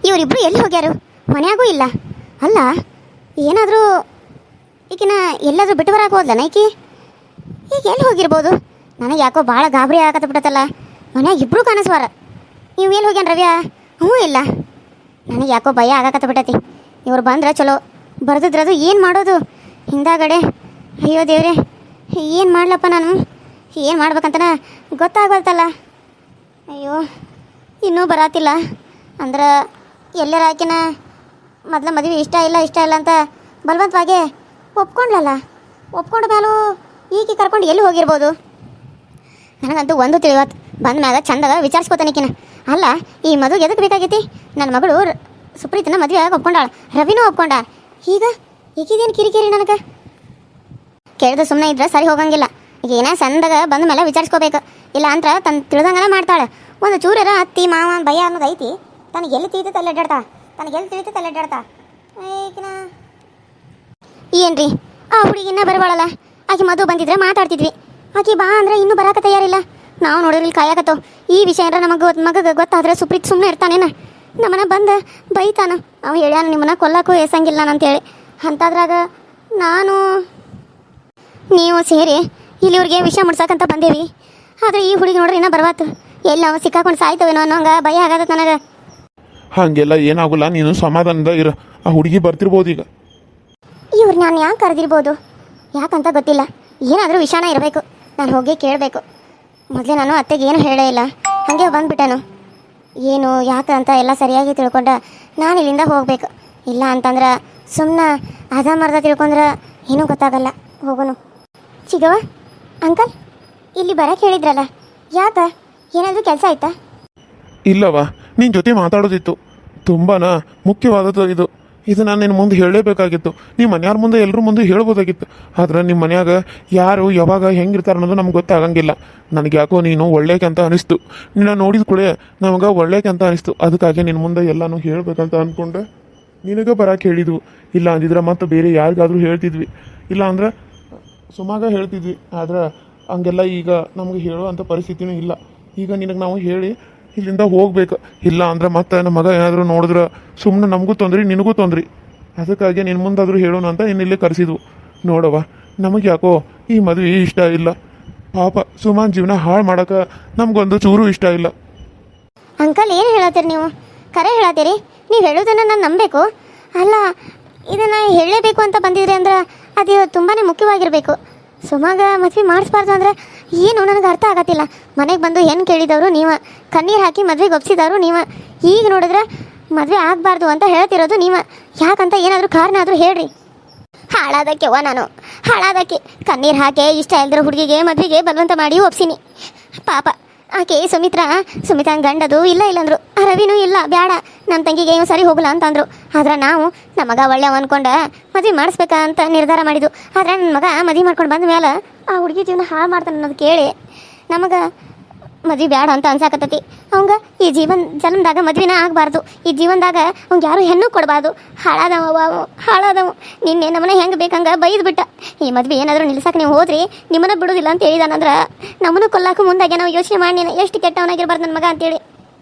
ಇವರಿಬ್ರು ಎಲ್ಲಿ ಹೋಗ್ಯಾರು? ಮನ್ಯಾಗೂ ಇಲ್ಲ. ಅಲ್ಲ, ಏನಾದರೂ ಈಕಿನ ಎಲ್ಲಾದರೂ ಬಿಟ್ಟು ಬರಕ್ಕೆ ಹೋದ್ಲನ ಈಕಿ? ಈಗ ಎಲ್ಲಿ ಹೋಗಿರ್ಬೋದು? ನನಗೆ ಯಾಕೋ ಭಾಳ ಗಾಬರಿ ಆಗತ್ತ ಬಿಟ್ಟತ್ತಲ್ಲ. ಮನ್ಯಾಗ ಇಬ್ಬರು ಕಾಣಿಸ್ವಾರ. ನೀವು ಎಲ್ಲಿ ಹೋಗ್ಯಾನ ರವ್ಯಾ? ಹ್ಞೂ ಇಲ್ಲ. ನನಗೆ ಯಾಕೋ ಭಯ ಆಗಕತ್ತ ಬಿಟ್ಟತಿ. ಇವ್ರು ಬಂದ್ರೆ ಚಲೋ, ಬರ್ದಿದ್ರದು ಏನು ಮಾಡೋದು ಹಿಂದಾಗಡೆ? ಅಯ್ಯೋ ದೇವ್ರೆ, ಏನು ಮಾಡ್ಲಪ್ಪ ನಾನು? ಏನು ಮಾಡ್ಬೇಕಂತನ ಗೊತ್ತಾಗಲ್ತಲ್ಲ. ಅಯ್ಯೋ, ಇನ್ನೂ ಬರಾತಿಲ್ಲ ಅಂದ್ರೆ ಎಲ್ಲರ ಆಕಿನ ಮೊದಲ ಮದುವೆ ಇಷ್ಟ ಇಲ್ಲ ಅಂತ ಬಲವಂತವಾಗಿ ಒಪ್ಕೊಂಡ್ಲಲ್ಲ. ಒಪ್ಕೊಂಡ ಮೇಲೂ ಈಕೆ ಕರ್ಕೊಂಡು ಎಲ್ಲಿ ಹೋಗಿರ್ಬೋದು? ನನಗಂತೂ ಒಂದು ತಿಳಿವತ್ತು. ಬಂದ ಮ್ಯಾಗ ಚಂದಾಗ ವಿಚಾರಿಸ್ಕೋತಾನಿಕಿನ. ಅಲ್ಲ, ಈ ಮದುವೆ ಎದಕ್ಕೆ ಬೇಕಾಗೈತಿ? ನನ್ನ ಮಗಳು ಸುಪ್ರೀತನ ಮದುವೆ ಆಗಿ ಒಪ್ಕೊಂಡಾಳ, ರವಿನೂ ಒಪ್ಕೊಂಡ. ಈಗ ಈಗಿದೇನು ಕಿರಿಕಿರಿ ನನಗೆ? ಕೇಳಿದ್ರೆ ಸುಮ್ಮನೆ ಇದ್ರೆ ಸರಿ ಹೋಗಂಗಿಲ್ಲ. ಈಗ ಏನೇ ಸಂದಾಗ ಬಂದ ಮೇಲೆ ವಿಚಾರಿಸ್ಕೋಬೇಕು. ಇಲ್ಲ ಅಂತ ತನ್ನ ತಿಳಿದಂಗನ ಮಾಡ್ತಾಳೆ. ಒಂದು ಚೂರರ ಅತ್ತಿ ಮಾವ ಭಯ ಅನ್ನೋದು ಐತಿ. ತನಗೆ ಎಲ್ಲಿ ತಿಳಿತೈತೆ ಅಲ್ಲಿ ಅಡ್ಡಾಡ್ತಾ. ಈಗಿನ ಏನ್ರಿ, ಆ ಹುಡುಗಿನ ಬರಬಾಳಲ್ಲ. ಆಕೆ ಮದುವೆ ಬಂದಿದ್ರೆ ಮಾತಾಡ್ತಿದ್ವಿ. ಆಕೆ ಬಾ ಅಂದ್ರೆ ಇನ್ನೂ ಬರಾಕ ತಯಾರಿಲ್ಲ. ನಾವು ನೋಡಿರ್ಲಿ ಕಾಯಕತ್ತೋ. ಈ ವಿಷಯ ಏನಾರ ಮಗಗೆ ಗೊತ್ತಾದ್ರೆ ಸುಪ್ರೀತ್ ಸುಮ್ಮನೆ ಇರ್ತಾನೇನ? ನಮ್ಮನ್ನ ಬಂದು ಬೈತಾನ. ಅವ ಹೇಳ್ಯಾನ ನಿಮ್ಮನ್ನ ಕೊಲ್ಲಕ್ಕೂ ಎಸಂಗಿಲ್ಲ ಅಂತೇಳಿ. ಅಂತಾದ್ರಾಗ ನೀವು ಸೇರಿ ಇಲ್ಲಿವ್ರಿಗೆ ವಿಷಯ ಮುಡ್ಸಕ್ಕಂತ ಬಂದೇವಿ. ಆದ್ರೆ ಈ ಹುಡುಗಿ ನೋಡ್ರಿ ಇನ್ನೂ ಬರ್ವಾತು. ಎಲ್ಲ ಅವ ಸಿಕ್ಕಾಕೊಂಡು ಸಾಯ್ತವೇನೋ ಅನ್ನೋಂಗ ಭಯ ಆಗತ್ತ ನನಗೆ. ಹಾಗೆಲ್ಲ ಏನಾಗಲ್ಲ, ನೀನು ಸಮಾಧಾನದ ಇರ. ಆ ಹುಡುಗಿ ಬರ್ತಿರ್ಬೋದು ಈಗ. ಇವ್ರು ನಾನು ಯಾಕೆ ಕರೆದಿರ್ಬೋದು? ಯಾಕಂತ ಗೊತ್ತಿಲ್ಲ. ಏನಾದರೂ ವಿಷಯನ ಇರಬೇಕು. ನಾನು ಹೋಗಿ ಕೇಳಬೇಕು. ಮೊದಲೇ ನಾನು ಅತ್ತೆಗೆ ಏನು ಹೇಳೇ ಇಲ್ಲ, ಹಾಗೆ ಬಂದುಬಿಟ್ಟನು. ಏನು ಯಾಕೆ ಅಂತ ಎಲ್ಲ ಸರಿಯಾಗಿ ತಿಳ್ಕೊಂಡ ನಾನು ಇಲ್ಲಿಂದ ಹೋಗಬೇಕು. ಇಲ್ಲ ಅಂತಂದ್ರೆ ಸುಮ್ಮನೆ ಅರ್ಧ ತಿಳ್ಕೊಂಡ್ರೆ ಏನೂ ಗೊತ್ತಾಗಲ್ಲ. ಹೋಗೋನು. ಚಿಗವ ಅಂಕಲ್, ಇಲ್ಲಿ ಬರಕ್ಕೆ ಹೇಳಿದ್ರಲ್ಲ, ಯಾಕೆ? ಏನಾದರೂ ಕೆಲಸ ಆಯ್ತಾ? ಇಲ್ಲವಾ, ನಿನ್ನ ಜೊತೆ ಮಾತಾಡೋದಿತ್ತು. ತುಂಬಾ ಮುಖ್ಯವಾದದ್ದು ಇದು ನಾನು ನಿನ್ನ ಮುಂದೆ ಹೇಳಲೇಬೇಕಾಗಿತ್ತು. ನಿಮ್ಮ ಮನೆಯವ್ರ ಮುಂದೆ ಎಲ್ಲರ ಮುಂದೆ ಹೇಳ್ಬೋದಾಗಿತ್ತು. ಆದ್ರೆ ನಿಮ್ಮ ಮನ್ಯಾಗ ಯಾರು ಯಾವಾಗ ಹೆಂಗಿರ್ತಾರೆ ಅನ್ನೋದು ನಮ್ಗೆ ಗೊತ್ತಾಗಂಗಿಲ್ಲ. ನನಗೆ ಯಾಕೋ ನೀನು ಒಳ್ಳೆಕೆ ಅಂತ ಅನಿಸ್ತು. ನಿನ್ನ ನೋಡಿದ ಕೂಡ ನಮಗೆ ಒಳ್ಳೆಕೆ ಅಂತ ಅನಿಸ್ತು. ಅದಕ್ಕಾಗಿ ನಿನ್ನ ಮುಂದೆ ಎಲ್ಲನೂ ಹೇಳ್ಬೇಕಂತ ಅಂದ್ಕೊಂಡೆ ನಿನಗೆ ಬರಕ್ಕೆ ಹೇಳಿದ್ವು. ಇಲ್ಲ ಅಂದಿದ್ರೆ ಮತ್ತೆ ಬೇರೆ ಯಾರಿಗಾದರೂ ಹೇಳ್ತಿದ್ವಿ, ಇಲ್ಲ ಅಂದ್ರೆ ಸುಮಾಗ ಹೇಳ್ತಿದ್ವಿ. ಆದ್ರೆ ಹಂಗೆಲ್ಲ ಈಗ ನಮಗೆ ಹೇಳುವಂಥ ಪರಿಸ್ಥಿತಿನೂ ಇಲ್ಲ. ಈಗ ನಿನಗೆ ನಾವು ಹೇಳಿ ಇಲ್ಲಿಂದ ಹೋಗ್ಬೇಕು. ಇಲ್ಲ ಅಂದ್ರೆ ಮತ್ತೆ ನಮ್ಮ ಮಗ ಏನಾದರೂ ನೋಡಿದ್ರೆ ಸುಮ್ಮನೆ ನಮಗೂ ತೊಂದ್ರೆ, ನಿನಗೂ ತೊಂದ್ರೆ. ಅದಕ್ಕಾಗಿ ನಿನ್ನ ಮುಂದಾದರೂ ಹೇಳೋಣ ಅಂತ ಇನ್ನಿಲ್ಲೇ ಕರೆಸಿದ್ವು. ನೋಡವ, ನಮಗೆ ಯಾಕೋ ಈ ಮದುವೆ ಇಷ್ಟ ಇಲ್ಲ. ಪಾಪ ಸುಮಾನ್ ಜೀವನ ಹಾಳು ಮಾಡೋಕೆ ನಮಗೊಂದು ಚೂರು ಇಷ್ಟ ಇಲ್ಲ. ಅಂಕಲ್, ಏನು ಹೇಳತ್ತೀರಿ ನೀವು? ಕರೆ ಹೇಳತ್ತೀರಿ? ನೀವು ಹೇಳೋದನ್ನು ನಾನು ನಂಬಬೇಕು. ಅಲ್ಲ, ಇದನ್ನು ಹೇಳಲೇಬೇಕು ಅಂತ ಬಂದಿದ್ರಿ ಅಂದ್ರೆ ಅದು ತುಂಬಾ ಮುಖ್ಯವಾಗಿರಬೇಕು. ಸುಮಾಗ ಮದುವೆ ಮಾಡಿಸ್ಬಾರ್ದು ಅಂದ್ರೆ ಏನು ನನಗೆ ಅರ್ಥ ಆಗತ್ತಿಲ್ಲ. ಮನೆಗೆ ಬಂದು ಹೆಣ್ಣು ಕೇಳಿದವರು ನೀವು, ಕಣ್ಣೀರು ಹಾಕಿ ಮದುವೆಗೆ ಒಪ್ಸಿದವರು ನೀವು. ಈಗ ನೋಡಿದ್ರೆ ಮದುವೆ ಆಗಬಾರ್ದು ಅಂತ ಹೇಳ್ತಿರೋದು ನೀವು. ಯಾಕಂತ ಏನಾದರೂ ಕಾರಣ ಆದರೂ ಹೇಳ್ರಿ. ಹಾಳಾದಕ್ಕೆ ನಾನು ಹಾಳಾದಕ್ಕೆ ಕಣ್ಣೀರು ಹಾಕಿ ಇಷ್ಟ ಇಲ್ದಿರೋ ಹುಡುಗಿಗೆ ಮದುವೆಗೆ ಬಲವಂತ ಮಾಡಿ ಒಪ್ಸಿನಿ. ಪಾಪ ಆಕೆ ಸುಮಿತ್ರಾ ಗಂಡದು ಇಲ್ಲಂದ್ರು. ರವಿನೂ ಇಲ್ಲ, ಬೇಡ ನಮ್ಮ ತಂಗಿಗೆ ಏನು ಸರಿ ಹೋಗಲ್ಲ ಅಂತಂದ್ರು. ಆದ್ರೆ ನಾವು ನಮ್ಮ ಮಗ ಒಳ್ಳೆಯವ ಅಂದ್ಕೊಂಡು ಮದುವೆ ಮಾಡಿಸ್ಬೇಕಂತ ನಿರ್ಧಾರ ಮಾಡಿದ್ವು. ಆದರೆ ನನ್ನ ಮಗ ಮದುವೆ ಮಾಡ್ಕೊಂಡು ಬಂದ ಮೇಲೆ ಆ ಹುಡುಗಿ ಜೀವನ ಹಾಳು ಮಾಡ್ತಾನೆ ಅನ್ನೋದು ಕೇಳಿ ನಮಗೆ ಮದುವೆ ಬೇಡ ಅಂತ ಅನ್ಸಾಕತ್ತತಿ. ಅವಂಗ ಈ ಜನ್ಮದಾಗ ಮದುವೆನ ಆಗಬಾರ್ದು. ಈ ಜೀವನದಾಗ ಅವ್ಗೆ ಯಾರು ಹೆಣ್ಣು ಕೊಡಬಾರ್ದು. ಹಾಳಾದವು ನಿನ್ನೆ ನಮ್ಮನ್ನ ಹೆಂಗೆ ಬೇಕಂಗೆ ಬೈದು ಬಿಟ್ಟ. ಈ ಮದುವೆ ಏನಾದರೂ ನಿಲ್ಸಕ್ಕೆ ನೀವು ಹೋದ್ರಿ ನಿಮ್ಮನ್ನ ಬಿಡೋದಿಲ್ಲ ಅಂತ ಹೇಳಿದಾನಂದ್ರೆ ನಮ್ಮನ್ನು ಕೊಲ್ಲಾಕ ಮುಂದಾಗೆ ನಾವು ಯೋಚನೆ ಮಾಡಿ ಎಷ್ಟು ಕೆಟ್ಟವನಾಗಿರ್ಬಾರ್ದು ನನ್ನ ಮಗ ಅಂತೇಳಿ.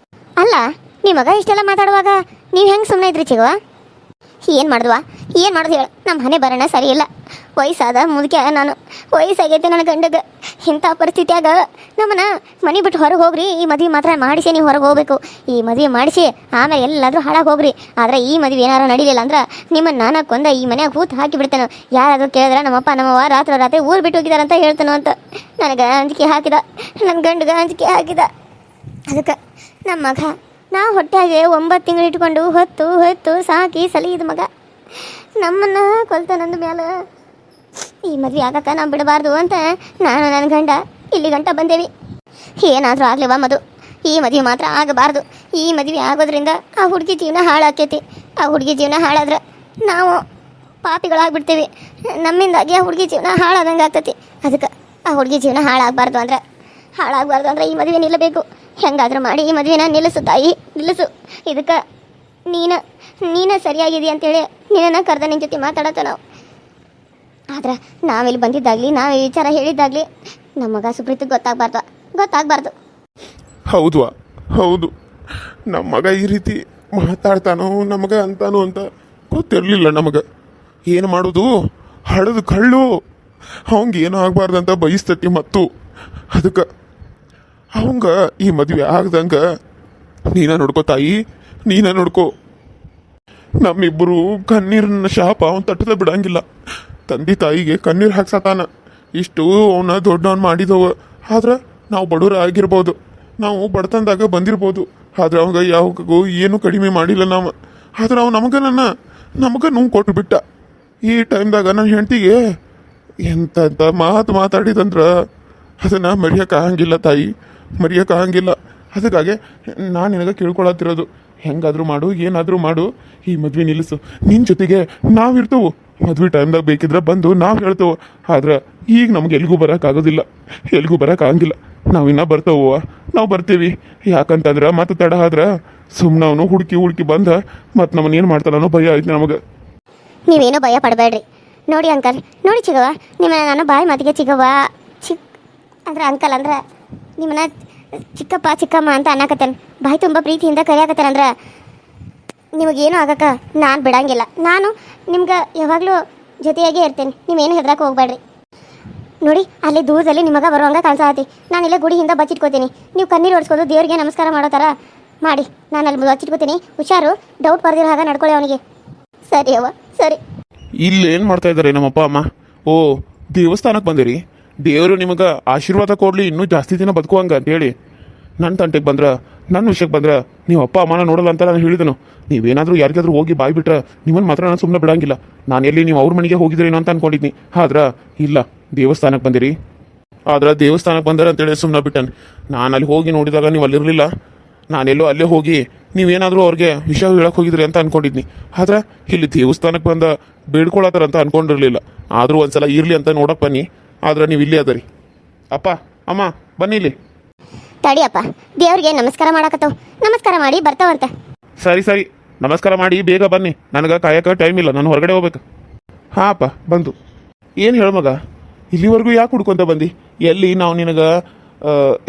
ಅಲ್ಲ, ನಿಮ್ಮ ಮಗ ಇಷ್ಟೆಲ್ಲ ಮಾತಾಡುವಾಗ ನೀವು ಹೆಂಗೆ ಸುಮ್ಮನೆ ಇದ್ರಿ ಚಿಗವ? ಏನು ಮಾಡೋದು ಹೇಳು? ನಮ್ಮ ಮನೆ ಬರೋಣ ಸರಿ ಇಲ್ಲ. ವಯಸ್ಸಾದ ಮುದುಕೆ ನಾನು, ವಯಸ್ಸಾಗೈತೆ ನನ್ನ ಗಂಡಗೆ. ಇಂಥ ಪರಿಸ್ಥಿತಿಯಾಗ ನಮ್ಮನ್ನ ಮನೆ ಬಿಟ್ಟು ಹೊರಗೆ ಹೋಗ್ರಿ, ಈ ಮದುವೆ ಮಾತ್ರ ಮಾಡಿಸಿ ನೀವು ಹೊರಗೆ ಹೋಗ್ಬೇಕು. ಈ ಮದುವೆ ಮಾಡಿಸಿ ಆಮೇಲೆ ಎಲ್ಲಾದರೂ ಹಾಳಾಗಿ ಹೋಗ್ರಿ. ಆದರೆ ಈ ಮದುವೆ ಏನಾರು ನಡೀಲಿಲ್ಲ ಅಂದ್ರೆ ನಿಮ್ಮನ್ನು ನಾನ ಕೊಂದ ಈ ಮನೆಯಾಗ ಹೂತು ಹಾಕಿ ಬಿಡ್ತಾನೆ. ಯಾರಾದರೂ ಕೇಳಿದ್ರೆ ನಮ್ಮಪ್ಪ ನಮ್ಮವ್ವ ರಾತ್ರಿ ಊರು ಬಿಟ್ಟು ಹೋಗಿದಾರೆ ಅಂತ ಹೇಳ್ತಾನೋ ಅಂತ ನನಗೆ ಅಂಜಿಕೆ ಹಾಕಿದ. ನನ್ನ ಗಂಡಗೆ ಅಂಜಿಕೆ ಹಾಕಿದ. ಅದಕ್ಕೆ ನಮ್ಮ ಮಗ ನಾವು ಹೊಟ್ಟೆಗೆ 9 ತಿಂಗಳು ಇಟ್ಕೊಂಡು ಹೊತ್ತು ಸಾಕಿ ಸಲಿದ ಮಗ ನಮ್ಮನ್ನು ಕೊಲ್ತಾನಂದ ಮೇಲೆ ಈ ಮದುವೆ ಆಗಕ್ಕೆ ನಾವು ಬಿಡಬಾರ್ದು ಅಂತ ನಾನು ನನ್ನ ಗಂಡ ಇಲ್ಲಿ ಗಂಟ ಬಂದೇವಿ. ಏನಾದರೂ ಆಗಲಿವ ಈ ಮದುವೆ ಮಾತ್ರ ಆಗಬಾರ್ದು. ಈ ಮದುವೆ ಆಗೋದ್ರಿಂದ ಆ ಹುಡುಗಿ ಜೀವನ ಹಾಳಾಕೈತಿ. ಆ ಹುಡುಗಿ ಜೀವನ ಹಾಳಾದ್ರೆ ನಾವು ಪಾಪಿಗಳಾಗ್ಬಿಡ್ತೀವಿ. ನಮ್ಮಿಂದಾಗಿ ಆ ಹುಡುಗಿ ಜೀವನ ಹಾಳಾದಂಗೆ ಆಗ್ತೈತಿ. ಅದಕ್ಕೆ ಆ ಹುಡುಗಿ ಜೀವನ ಹಾಳಾಗಬಾರ್ದು ಅಂದ್ರೆ ಈ ಮದುವೆ ನಿಲ್ಲಬೇಕು. ಹೆಂಗಾದರೂ ಮಾಡಿ ಈ ಮದುವೆನ ನಿಲ್ಲಿಸು ತಾಯಿ, ನಿಲ್ಲಿಸು. ಇದಕ್ಕೆ ನೀನು ಸರಿಯಾಗಿದೆಯಾ ಅಂತೇಳಿ ನಿನ್ನನ್ನು ಕರೆದ ನಿನ್ನ ಜೊತೆ ಮಾತಾಡತ್ತ ನಾವು. ಆದ್ರೆ ನಾವಿಲ್ಲಿ ಬಂದಿದ್ದಾಗಲಿ ನಾವು ಈ ವಿಚಾರ ಹೇಳಿದ್ದಾಗಲಿ ನಮ್ಮ ಮಗ ಸುಪ್ರೀತಿಗೆ ಗೊತ್ತಾಗಬಾರ್ದು. ಹೌದು, ನಮ್ಮ ಮಗ ಈ ರೀತಿ ಮಾತಾಡ್ತಾನೋ ನಮಗೆ ಅಂತಾನೋ ಅಂತ ಗೊತ್ತಿರಲಿಲ್ಲ ನಮಗೆ. ಏನು ಮಾಡೋದು, ಹಳದು ಕಳ್ಳು ಅವಂಗೆ ಏನೂ ಆಗಬಾರ್ದಂತ ಬಯಸ್ತತಿ. ಮತ್ತು ಅದಕ್ಕೆ ಅವಂಗ ಈ ಮದುವೆ ಆಗ್ದಂಗೆ ನೀನ ನೋಡ್ಕೋ ತಾಯಿ, ನೀನ ನೋಡ್ಕೋ. ನಮ್ಮಿಬ್ಬರು ಕಣ್ಣೀರನ್ನ ಶಾಪ ಅವನು ತಟ್ಟದ ಬಿಡಂಗಿಲ್ಲ. ತಂದೆ ತಾಯಿಗೆ ಕಣ್ಣೀರು ಹಾಕ್ಸತಾನ. ಇಷ್ಟು ಅವನ ದೊಡ್ಡವನ್ ಮಾಡಿದವ. ಆದ್ರೆ ನಾವು ಬಡವ್ರ ಆಗಿರ್ಬೋದು, ನಾವು ಬಡತನದಾಗ ಬಂದಿರ್ಬೋದು. ಆದ್ರೆ ಅವಾಗ ಯಾವಾಗೂ ಏನು ಕಡಿಮೆ ಮಾಡಿಲ್ಲ ನಾವು. ಆದ್ರೆ ಅವ ನಮಗೆ ನೋವು ಕೊಟ್ಟು ಬಿಟ್ಟ. ಈ ಟೈಮ್ದಾಗ ನನ್ನ ಹೆಂಡತಿಗೆ ಎಂತ ಮಾತಾಡಿದಂದ್ರೆ ಅದನ್ನು ಮರೆಯೋಕ್ಕಾಗಂಗಿಲ್ಲ ತಾಯಿ, ಮರೆಯೋಕ್ಕಾಗಂಗಿಲ್ಲ. ಅದಕ್ಕಾಗಿ ನಾನು ನಿನಗೆ ಕೇಳ್ಕೊಳತ್ತಿರೋದು, ಹೆಂಗಾದರೂ ಮಾಡು, ಏನಾದರೂ ಮಾಡು, ಈ ಮದ್ವೆ ನಿಲ್ಲಿಸು. ನಿನ್ನ ಜೊತೆಗೆ ನಾವಿರ್ತೇವೆ. ಮದ್ವೆ ಟೈಮ್ದಾಗ ಬೇಕಿದ್ರೆ ಬಂದು ನಾವು ಹೇಳ್ತೇವೆ. ಆದ್ರೆ ಈಗ ನಮ್ಗೆ ಎಲ್ಗೂ ಬರೋಕ್ಕಾಗೋದಿಲ್ಲ, ಎಲ್ಗೂ ಬರೋಕ್ಕಾಗಂಗಿಲ್ಲ. ನಾವಿನ್ನ ಬರ್ತೇವ, ನಾವು ಬರ್ತೀವಿ. ಯಾಕಂತಂದ್ರೆ ಮತ್ತೆ ತಡ ಆದ್ರೆ ಸುಮ್ಮನೆ ಅವನು ಹುಡುಕಿ ಬಂದ ಮತ್ತು ನಮ್ಮನ್ನ ಏನು ಮಾಡ್ತಾನೋ ಭಯ ಐತಿ ನಮಗೆ. ನೀವೇನೋ ಭಯ ಪಡಬೇಡ್ರಿ. ನೋಡಿ ಅಂಕಲ್, ನೋಡಿ ಚಿಗವ್ವ, ನಿಮ್ಮನ್ನ ನಾನು ಬಾಯಿ ಮಾತಿಗೆ ಚಿಗವ್ವ ಅಂದ್ರೆ ಅಂಕಲ್ ಅಂದ್ರೆ ನಿಮ್ಮನ್ನ ಚಿಕ್ಕಪ್ಪ ಚಿಕ್ಕಮ್ಮ ಅಂತ ಅನ್ನಕತ್ತೇನೆ. ಬಾಯಿ ತುಂಬ ಪ್ರೀತಿಯಿಂದ ಕರೆಯಾಕತ್ತೇನಂದ್ರೆ ನಿಮಗೇನು ಆಗಕ್ಕೆ ನಾನು ಬಿಡಂಗಿಲ್ಲ. ನಾನು ನಿಮ್ಗೆ ಯಾವಾಗಲೂ ಜೊತೆಯಾಗೇ ಇರ್ತೇನೆ. ನೀವೇನು ಹೆದ್ರಕ್ಕೆ ಹೋಗ್ಬೇಡ್ರಿ. ನೋಡಿ ಅಲ್ಲಿ ದೂರದಲ್ಲಿ ನಿಮಗೆ ಬರುವಂಗೆ ಕಾಣಿಸತ್ತಿ. ನಾನು ಇಲ್ಲೇ ಗುಡಿ ಹಿಂದೆ ಬಚ್ಚಿಟ್ಕೋತೀನಿ. ನೀವು ಕಣ್ಣೀರು ಓಡಿಸ್ಕೋದು, ದೇವ್ರಿಗೆ ನಮಸ್ಕಾರ ಮಾಡೋ ಥರ ಮಾಡಿ ನಾನು ಅಲ್ಲಿ ಬಚ್ಚಿಟ್ಕೋತೀನಿ. ಹುಷಾರು, ಡೌಟ್ ಬರ್ದಿರೋ ಹಾಗೆ ನಡ್ಕೊಳ್ಳಿ ಅವನಿಗೆ. ಸರಿ ಅವ್ವ, ಸರಿ. ಇಲ್ಲಿ ಏನು ಮಾಡ್ತಾ ಇದ್ದಾರೆ ನಮ್ಮಪ್ಪ ಅಮ್ಮ? ಓ, ದೇವಸ್ಥಾನಕ್ಕೆ ಬಂದಿರಿ. ದೇವರು ನಿಮಗೆ ಆಶೀರ್ವಾದ ಕೊಡಲಿ, ಇನ್ನೂ ಜಾಸ್ತಿ ದಿನ ಬದುಕುವಂಗೆ ಅಂತೇಳಿ. ನನ್ನ ತಂಟೆಗೆ ಬಂದ್ರೆ, ನನ್ನ ವಿಷಯಕ್ಕೆ ಬಂದ್ರೆ ನೀವು ಅಪ್ಪ ಅಮ್ಮನ ನೋಡಲ್ಲ ಅಂತ ನಾನು ಹೇಳಿದನು. ನೀವೇನಾದರೂ ಯಾರಿಗಾದ್ರೂ ಹೋಗಿ ಬಾಯಿ ಬಿಟ್ರೆ ನಿಮ್ಮನ್ನು ಮಾತ್ರ ನಾನು ಸುಮ್ಮನೆ ಬಿಡಂಗಿಲ್ಲ. ನಾನು ಎಲ್ಲಿ ನೀವು ಅವ್ರ ಮನೆಗೆ ಹೋಗಿದ್ರೇನೋ ಅಂತ ಅನ್ಕೊಂಡಿದ್ನಿ. ಆದ್ರೆ ಇಲ್ಲ, ದೇವಸ್ಥಾನಕ್ಕೆ ಬಂದಿರಿ. ಆದ್ರೆ ದೇವಸ್ಥಾನಕ್ಕೆ ಬಂದಾರೆ ಅಂತೇಳಿ ಸುಮ್ಮನೆ ಬಿಟ್ಟನು. ನಾನು ಅಲ್ಲಿ ಹೋಗಿ ನೋಡಿದಾಗ ನೀವು ಅಲ್ಲಿರಲಿಲ್ಲ. ನಾನೆಲ್ಲೋ ಅಲ್ಲೇ ಹೋಗಿ ನೀವೇನಾದರೂ ಅವ್ರಿಗೆ ವಿಷಯ ಹೇಳಕ್ಕೆ ಹೋಗಿದ್ರಿ ಅಂತ ಅನ್ಕೊಂಡಿದ್ನಿ. ಆದ್ರೆ ಇಲ್ಲಿ ದೇವಸ್ಥಾನಕ್ಕೆ ಬಂದ ಬೇಡ್ಕೊಳತ್ತಾರ ಅಂತ ಅನ್ಕೊಂಡಿರಲಿಲ್ಲ. ಆದರೂ ಒಂದ್ಸಲ ಇರಲಿ ಅಂತ ನೋಡಕ್ಕೆ ಬನ್ನಿ. ಆದ್ರೆ ನೀವು ಇಲ್ಲಿ ಅದರಿ. ಅಪ್ಪ ಅಮ್ಮ ಬನ್ನಿ ಇಲ್ಲಿ. ತಡಿಯಪ್ಪ, ದೇವ್ರಿಗೆ ನಮಸ್ಕಾರ ಮಾಡಕತ್ತವ. ನಮಸ್ಕಾರ ಮಾಡಿ ಬರ್ತಾವಂತ. ಸರಿ ನಮಸ್ಕಾರ ಮಾಡಿ ಬೇಗ ಬನ್ನಿ. ನನಗೆ ಕಾಯಕ್ಕೆ ಟೈಮ್ ಇಲ್ಲ, ನಾನು ಹೊರಗಡೆ ಹೋಗ್ಬೇಕು. ಹಾಂ ಅಪ್ಪ ಬಂದು. ಏನು ಹೇಳು ಮಗ, ಇಲ್ಲಿವರೆಗೂ ಯಾಕೆ ಹುಡ್ಕೊಂತ ಬಂದು? ಎಲ್ಲಿ ನಾವು ನಿನಗೆ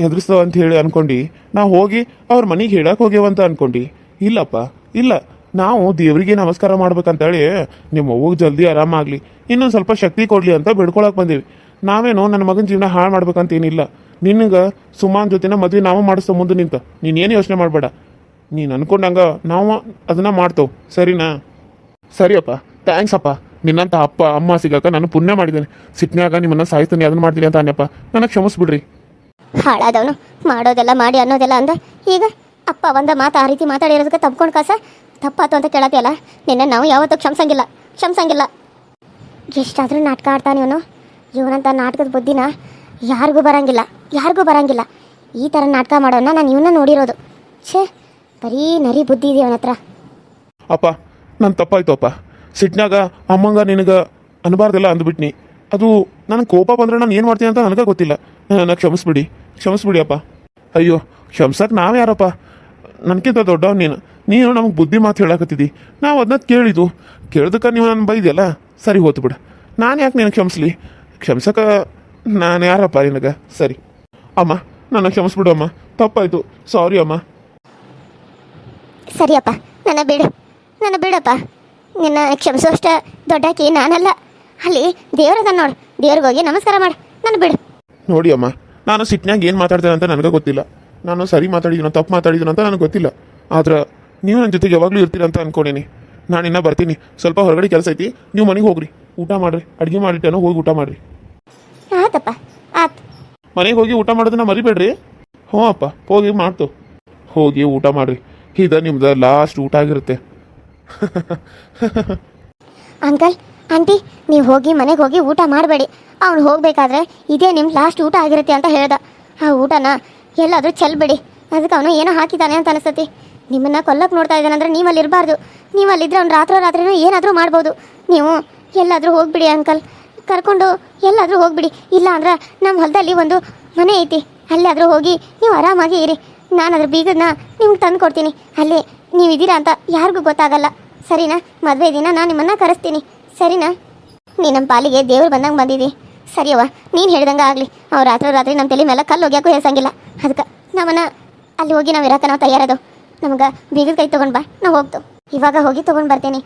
ಹೆದರ್ಸ್ತವ ಅಂತ ಹೇಳಿ ಅನ್ಕೊಂಡು ನಾವು ಹೋಗಿ ಅವ್ರ ಮನೆಗೆ ಹೇಳಕ್ಕೆ ಹೋಗ್ಯವಂತ ಅನ್ಕೊಂಡು? ಇಲ್ಲಪ್ಪ, ಇಲ್ಲ. ನಾವು ದೇವರಿಗೆ ನಮಸ್ಕಾರ ಮಾಡ್ಬೇಕಂತೇಳಿ ನಿಮ್ಮ ಅವ್ವಗೆ ಜಲ್ದಿ ಆರಾಮಾಗಲಿ, ಇನ್ನೊಂದು ಸ್ವಲ್ಪ ಶಕ್ತಿ ಕೊಡಲಿ ಅಂತ ಬೇಡ್ಕೊಳಕ್ಕೆ ಬಂದೀವಿ. ನಾವೇನೋ ನನ್ನ ಮಗನ ಜೀವನ ಹಾಳು ಮಾಡ್ಬೇಕಂತೇನಿಲ್ಲ. ನಿನಗೆ ಸುಮಾನ್ ಜೊತೆನ ಮದುವೆ ನಾವು ಮಾಡಿಸ್ತೋ ಮುಂದೆ ನಿಂತ. ನೀನೇನು ಯೋಚನೆ ಮಾಡಬೇಡ. ನೀನು ಅನ್ಕೊಂಡಂಗೆ ನಾವು ಅದನ್ನು ಮಾಡ್ತೇವೆ, ಸರಿನಾ? ಸರಿಯಪ್ಪ, ಥ್ಯಾಂಕ್ಸ್ ಅಪ್ಪ. ನಿನ್ನಂತ ಅಪ್ಪ ಅಮ್ಮ ಸಿಗಕ್ಕೆ ನಾನು ಪುಣ್ಯ ಮಾಡಿದ್ದೇನೆ. ಸಿಟ್ನ್ಯಾಗ ನಿಮ್ಮನ್ನು ಸಾಯ್ತಾನೆ ಅದನ್ನು ಮಾಡ್ತೀನಿ ಅಂತ ಅನ್ನಪ್ಪ, ನನಗೆ ಕ್ಷಮಿಸ್ಬಿಡ್ರಿ. ಹಾಳಾದವನು ಮಾಡೋದೆಲ್ಲ ಮಾಡಿ ಅನ್ನೋದೆಲ್ಲ ಅಂದ. ಈಗ ಅಪ್ಪ ಒಂದ ಮಾತು ಆ ರೀತಿ ಮಾತಾಡಿರೋದಕ್ಕೆ ತಪ್ಕೊಂಡು ಕಾಸ ತಪ್ಪಾತು ಅಂತ ಕೇಳತ್ತೆಲ್ಲ. ನಿನ್ನ ನಾವು ಯಾವತ್ತೂ ಕ್ಷಮಿಸಂಗಿಲ್ಲ. ಎಷ್ಟಾದರೂ ನಾಟಕ ಆಡ್ತಾನೆ ಇವನು. ಇವನಂತ ನಾಟಕದ ಬುದ್ಧಿನ ಯಾರಿಗೂ ಬರಂಗಿಲ್ಲ. ಈ ಥರ ನಾಟಕ ಮಾಡೋನ್ನ ನಾನು ಇವನ್ನ ನೋಡಿರೋದು. ಛೇ, ಬರೀ ನರಿ ಬುದ್ಧಿ ಇದೆ ಅವನ ಹತ್ರ. ಅಪ್ಪ, ನನ್ನ ತಪ್ಪಾಯ್ತು ಅಪ್ಪ. ಸಿಟ್ನಾಗ ಅಮ್ಮಂಗ ನಿನಗೆ ಅನ್ಬಾರ್ದೆಲ್ಲ ಅಂದ್ಬಿಟ್ನಿ. ಅದು ನನಗೆ ಕೋಪ ಬಂದ್ರೆ ನಾನು ಏನು ಮಾಡ್ತೀನಿ ಅಂತ ನನಗೆ ಗೊತ್ತಿಲ್ಲ. ನನ್ನ ಕ್ಷಮಿಸ್ಬಿಡಿ ಅಪ್ಪ. ಅಯ್ಯೋ, ಕ್ಷಮ್ಸಕ್ಕೆ ನಾವು ಯಾರಪ್ಪ? ನನಗಿಂತ ದೊಡ್ಡವ್ ನೀನು ನಮಗೆ ಬುದ್ಧಿ ಮಾತು ಹೇಳಕತ್ತಿದ್ದಿ. ನಾವು ಅದನ್ನ ಕೇಳಿದಕ್ಕೆ ನೀವು ನನ್ನ ಬೈದೆಯಲ್ಲ, ಸರಿ ಹೋತು ಬಿಡು. ನಾನು ಯಾಕೆ ನಿನಗೆ ಕ್ಷಮಿಸ್ಲಿ? ಕ್ಷಮಿಸಕ್ಕೆ ನಾನು ಯಾರಪ್ಪ ನಿನಗೆ? ಸರಿ ಅಮ್ಮ, ನನ್ನ ಕ್ಷಮಿಸ್ಬಿಡು ಅಮ್ಮ, ತಪ್ಪಾಯ್ತು, ಸಾರಿ ಅಮ್ಮ. ಸರಿಯಪ್ಪ, ನನ್ನ ಬಿಡಪ್ಪ. ನಿನ್ನ ಕ್ಷಮಿಸೋಷ್ಟ ದೊಡ್ಡಾಕಿ ನಾನಲ್ಲ. ಅಲ್ಲಿ ದೇವ್ರದ ನೋಡು, ದೇವ್ರಿಗೆ ಹೋಗಿ ನಮಸ್ಕಾರ ಮಾಡು, ನನ್ನ ಬಿಡು. ನೋಡಿ ಅಮ್ಮ, ನಾನು ಸಿಟ್ನಾಗ ಏನು ಮಾತಾಡ್ತೇನೆ ಅಂತ ನನಗೆ ಗೊತ್ತಿಲ್ಲ. ನಾನು ಸರಿ ಮಾತಾಡಿದ್ದೀನೋ ತಪ್ಪು ಮಾತಾಡಿದ್ದೀನೋ ಅಂತ ನನಗೆ ಗೊತ್ತಿಲ್ಲ. ಆದ್ರೆ ನೀವು ನನ್ನ ಜೊತೆಗೆ ಯಾವಾಗಲೂ ಇರ್ತೀರ ಅಂತ ಅನ್ಕೊಂಡೀನಿ. ನಾನಿನ್ನ ಬರ್ತೀನಿ, ಸ್ವಲ್ಪ ಹೊರಗಡೆ ಕೆಲಸ ಐತಿ. ನೀವು ಮನೆಗೆ ಹೋಗ್ರಿ, ಊಟ ಮಾಡಿರಿ. ಅಡುಗೆ ಮಾಡಿಟ್ಟೇನೋ, ಹೋಗಿ ಊಟ ಮಾಡಿರಿ. ಆತಪ್ಪ, ಆತು. ಮನೆಗೆ ಹೋಗಿ ಊಟ ಮಾಡೋದನ್ನ ಮರಿಬೇಡ್ರಿ. ಹ್ಞೂ ಅಪ್ಪ, ಹೋಗಿ ಊಟ ಮಾಡಿರಿ. ಇದು ನಿಮ್ದು ಲಾಸ್ಟ್ ಊಟ ಆಗಿರುತ್ತೆ. ಅಂಕಲ್, ಆಂಟಿ, ನೀವು ಹೋಗಿ ಮನೆಗೆ ಹೋಗಿ ಊಟ ಮಾಡಬೇಡಿ. ಅವ್ನು ಹೋಗ್ಬೇಕಾದ್ರೆ ಇದೇ ನಿಮ್ಮ ಲಾಸ್ಟ್ ಊಟ ಆಗಿರುತ್ತೆ ಅಂತ ಹೇಳ್ದ. ಆ ಊಟನ ಎಲ್ಲಾದರೂ ಚೆಲ್ಬೇಡಿ. ಅದಕ್ಕೆ ಅವನು ಏನೋ ಹಾಕಿದ್ದಾನೆ ಅಂತ ಅನಿಸ್ತತಿ. ನಿಮ್ಮನ್ನು ಕೊಲ್ಲಕ್ಕೆ ನೋಡ್ತಾ ಇದ್ದಾನಂದ್ರೆ ನೀವು ಅಲ್ಲಿ ಇರಬಾರ್ದು. ನೀವು ಅಲ್ಲಿದ್ದರೆ ಅವ್ನು ರಾತ್ರಿನೂ ಏನಾದರೂ ಮಾಡ್ಬೋದು. ನೀವು ಎಲ್ಲಾದರೂ ಹೋಗ್ಬಿಡಿ ಅಂಕಲ್, ಕರ್ಕೊಂಡು ಎಲ್ಲಾದರೂ ಹೋಗ್ಬಿಡಿ. ಇಲ್ಲ ಅಂದ್ರೆ ನಮ್ಮ ಹೊಲದಲ್ಲಿ ಒಂದು ಮನೆ ಐತಿ, ಅಲ್ಲಾದರೂ ಹೋಗಿ ನೀವು ಆರಾಮಾಗಿ ಇರಿ. ನಾನು ಅದ್ರ ಬೀಗದನ್ನ ನಿಮ್ಗೆ ತಂದು ಕೊಡ್ತೀನಿ. ಅಲ್ಲಿ ನೀವಿದ್ದೀರಾ ಅಂತ ಯಾರಿಗೂ ಗೊತ್ತಾಗಲ್ಲ, ಸರಿನಾ? ಮದುವೆ ದಿನ ನಾನು ನಿಮ್ಮನ್ನು ಕರೆಸ್ತೀನಿ, ಸರಿನಾ? ನೀ ನಮ್ಮ ಪಾಲಿಗೆ ದೇವ್ರು ಬಂದಂಗೆ ಬಂದಿದ್ದಿ, ಸರಿಯವ್ವ. ನೀನು ಹೇಳ್ದಂಗೆ ಆಗಲಿ. ಅವ್ರು ರಾತ್ರಿ ನಮ್ಮ ತಲೆ ಮೇಲೆ ಕಲ್ಲು ಹೋಗ್ಯಾಕೂ ಹೇಸಂಗಿಲ್ಲ. ಅದಕ್ಕೆ ನಮ್ಮನ್ನು ಅಲ್ಲಿ ಹೋಗಿ ನಾವು ಇರೋಕೆ ನಾವು ತಯಾರದು. ನಮಗೆ ಬೀಗದ ಕೈ ತೊಗೊಂಡು ಬಾ ನಾವು ಹೋಗ್ತು ಇವಾಗ ಹೋಗಿ ತೊಗೊಂಡು ಬರ್ತೇನೆ